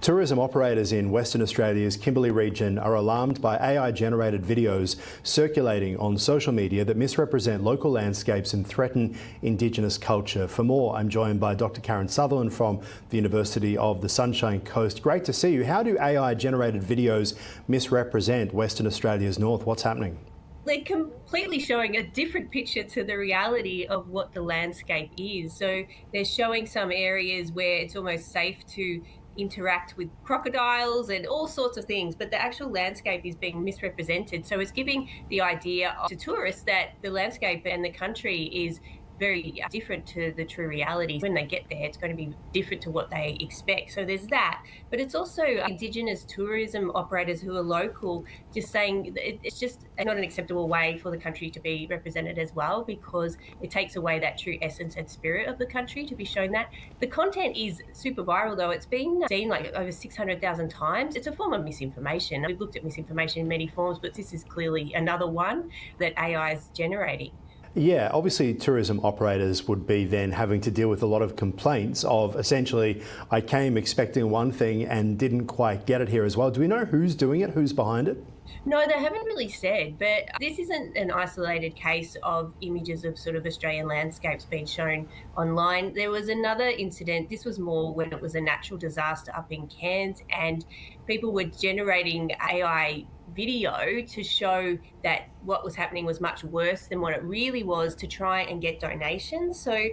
Tourism operators in Western Australia's Kimberley region are alarmed by AI-generated videos circulating on social media that misrepresent local landscapes and threaten Indigenous culture. For more, I'm joined by Dr. Karen Sutherland from the University of the Sunshine Coast. Great to see you. How do AI-generated videos misrepresent Western Australia's north? What's happening? They're completely showing a different picture to the reality of what the landscape is. So they're showing some areas where it's almost safe to interact with crocodiles and all sorts of things, but the actual landscape is being misrepresented. So it's giving the idea to tourists that the landscape and the country is very different to the true reality. When they get there, it's going to be different to what they expect. So there's that. But it's also Indigenous tourism operators who are local just saying it's just not an acceptable way for the country to be represented as well, because it takes away that true essence and spirit of the country to be shown that. The content is super viral, though. It's been seen like over 600,000 times. It's a form of misinformation. We've looked at misinformation in many forms, but this is clearly another one that AI is generating. Yeah, obviously tourism operators would be then having to deal with a lot of complaints of essentially, I came expecting one thing and didn't quite get it here as well. Do we know who's doing it, who's behind it? No, they haven't really said, but this isn't an isolated case of images of sort of Australian landscapes being shown online. There was another incident. This was more when it was a natural disaster up in Cairns, and people were generating AI video to show that what was happening was much worse than what it really was, to try and get donations. So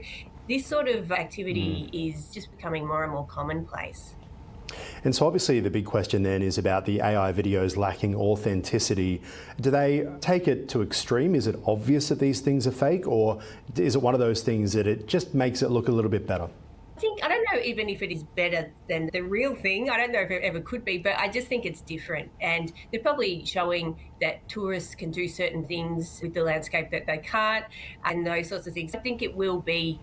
this sort of activity is just becoming more and more commonplace. And so obviously the big question then is about the AI videos lacking authenticity. Do they take it to extreme? Is it obvious that these things are fake, or is it one of those things that it just makes it look a little bit better? I don't know even if it is better than the real thing. I don't know if it ever could be, but I just think it's different. And they're probably showing that tourists can do certain things with the landscape that they can't, and those sorts of things. I think it will be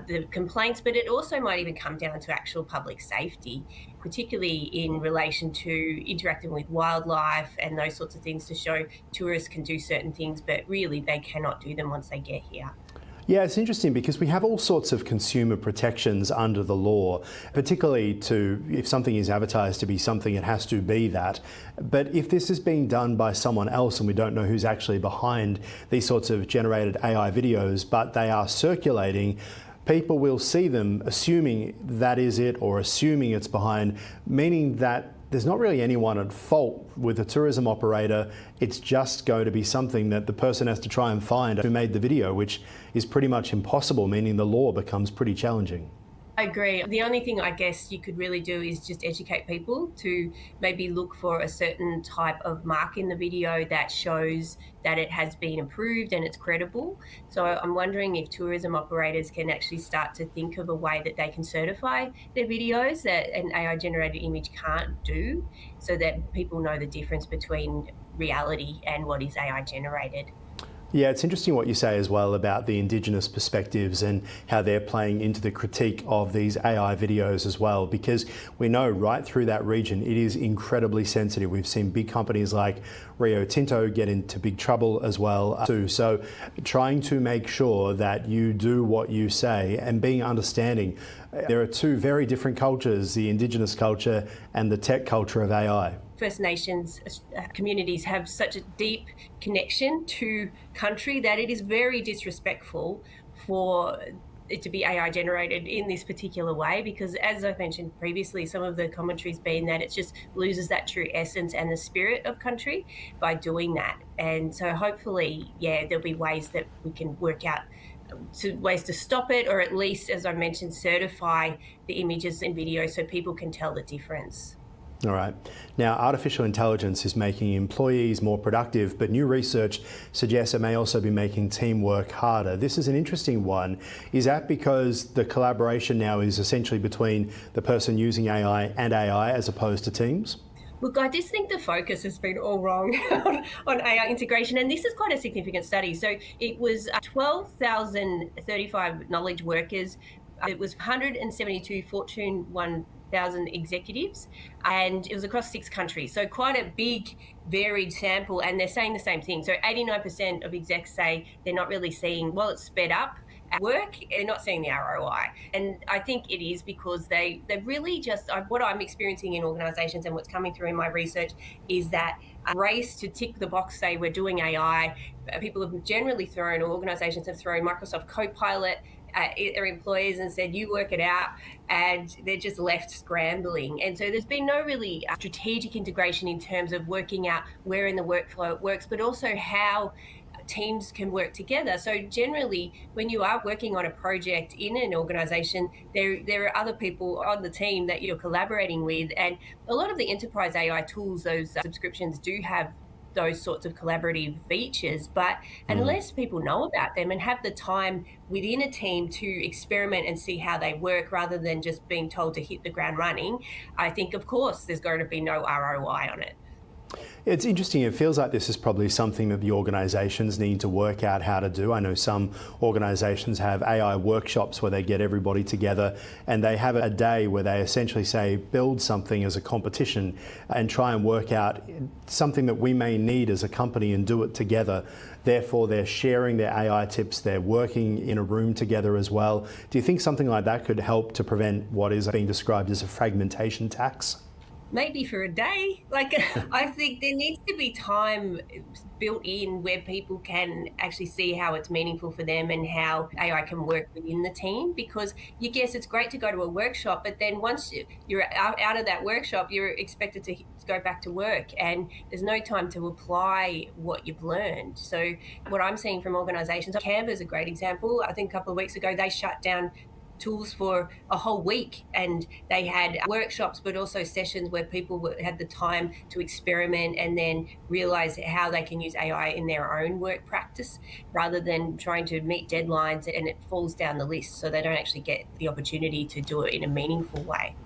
the complaints, but it also might even come down to actual public safety, particularly in relation to interacting with wildlife and those sorts of things, to show tourists can do certain things, but really they cannot do them once they get here. Yeah, it's interesting because we have all sorts of consumer protections under the law, particularly to if something is advertised to be something, it has to be that. But if this is being done by someone else and we don't know who's actually behind these sorts of generated AI videos, but they are circulating, people will see them assuming that is it, or assuming it's behind, meaning that there's not really anyone at fault with a tourism operator. It's just going to be something that the person has to try and find who made the video, which is pretty much impossible, meaning the law becomes pretty challenging. I agree. The only thing I guess you could really do is just educate people to maybe look for a certain type of mark in the video that shows that it has been approved and it's credible. So I'm wondering if tourism operators can actually start to think of a way that they can certify their videos that an AI-generated image can't do, so that people know the difference between reality and what is AI-generated. Yeah, it's interesting what you say as well about the Indigenous perspectives and how they're playing into the critique of these AI videos as well, because we know right through that region it is incredibly sensitive. We've seen big companies like Rio Tinto get into big trouble as well too. So trying to make sure that you do what you say and being understanding. There are two very different cultures, the Indigenous culture and the tech culture of AI. First Nations communities have such a deep connection to country that it is very disrespectful for it to be AI generated in this particular way, because as I've mentioned previously, some of the commentary's been that it just loses that true essence and the spirit of country by doing that. And so hopefully, yeah, there'll be ways that we can work out ways to stop it, or at least, as I mentioned, certify the images and videos so people can tell the difference. All right. Now, artificial intelligence is making employees more productive, but new research suggests it may also be making teamwork harder. This is an interesting one. Is that because the collaboration now is essentially between the person using AI and AI as opposed to teams? Look, I just think the focus has been all wrong on AI integration, and this is quite a significant study. So it was 12,035 knowledge workers. It was 172 Fortune 1000 executives, and it was across 6 countries. So quite a big, varied sample, and they're saying the same thing. So 89% of execs say they're not really seeing, while it's sped up at work, they're not seeing the ROI. And I think it is because they really just, what I'm experiencing in organisations and what's coming through in my research is that a race to tick the box, say we're doing AI. People have generally thrown, or organisations have thrown Microsoft Copilot at their employees and said, you work it out, and they're just left scrambling. And so there's been no really strategic integration in terms of working out where in the workflow it works, but also how teams can work together. So generally, when you are working on a project in an organization, there are other people on the team that you're collaborating with. And a lot of the enterprise AI tools, those subscriptions do have those sorts of collaborative features, but unless people know about them and have the time within a team to experiment and see how they work rather than just being told to hit the ground running, I think, of course, there's going to be no ROI on it. It's interesting. It feels like this is probably something that the organisations need to work out how to do. I know some organisations have AI workshops where they get everybody together and they have a day where they essentially say, build something as a competition and try and work out something that we may need as a company and do it together. Therefore, they're sharing their AI tips, they're working in a room together as well. Do you think something like that could help to prevent what is being described as a fragmentation tax? Maybe for a day. I think there needs to be time built in where people can actually see how it's meaningful for them and how AI can work within the team. Because you guess it's great to go to a workshop, but then once you're out of that workshop, you're expected to go back to work, and there's no time to apply what you've learned. So what I'm seeing from organisations, Canva is a great example. I think a couple of weeks ago they shut down tools for a whole week, and they had workshops but also sessions where people had the time to experiment and then realize how they can use AI in their own work practice rather than trying to meet deadlines and it falls down the list, so they don't actually get the opportunity to do it in a meaningful way.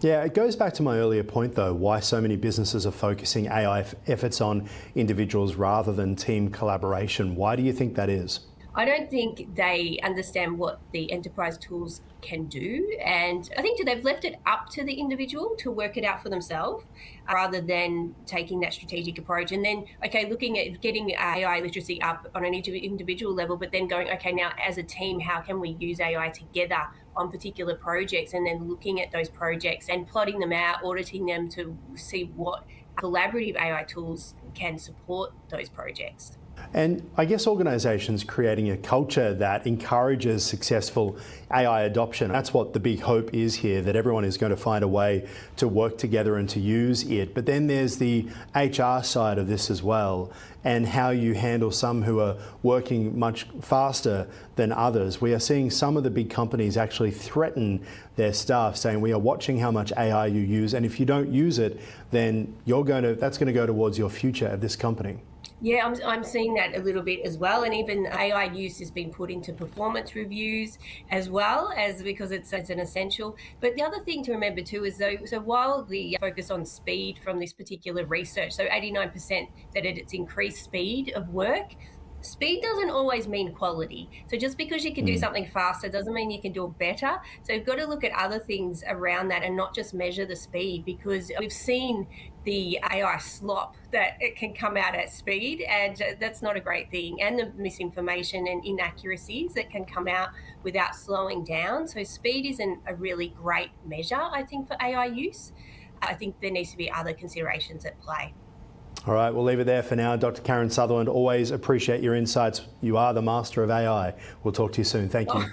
Yeah, it goes back to my earlier point though, why so many businesses are focusing AI efforts on individuals rather than team collaboration. Why do you think that is? I don't think they understand what the enterprise tools can do. And I think they've left it up to the individual to work it out for themselves rather than taking that strategic approach. And then, okay, looking at getting AI literacy up on an individual level, but then going, okay, now as a team, how can we use AI together on particular projects? And then looking at those projects and plotting them out, auditing them to see what collaborative AI tools can support those projects. And I guess organisations creating a culture that encourages successful AI adoption. That's what the big hope is here, that everyone is going to find a way to work together and to use it. But then there's the HR side of this as well, and how you handle some who are working much faster than others. We are seeing some of the big companies actually threaten their staff, saying we are watching how much AI you use, and if you don't use it, then that's going to go towards your future at this company. Yeah, I'm seeing that a little bit as well. And even AI use has been put into performance reviews as well, as because it's an essential. But the other thing to remember too is so while the focus on speed from this particular research, so 89% said it's increased speed of work. Speed doesn't always mean quality. So just because you can do something faster doesn't mean you can do it better. So you've got to look at other things around that and not just measure the speed, because we've seen the AI slop that it can come out at speed, and that's not a great thing. And the misinformation and inaccuracies that can come out without slowing down. So speed isn't a really great measure, I think, for AI use. I think there needs to be other considerations at play. All right, we'll leave it there for now. Dr. Karen Sutherland, always appreciate your insights. You are the master of AI. We'll talk to you soon. Thank you.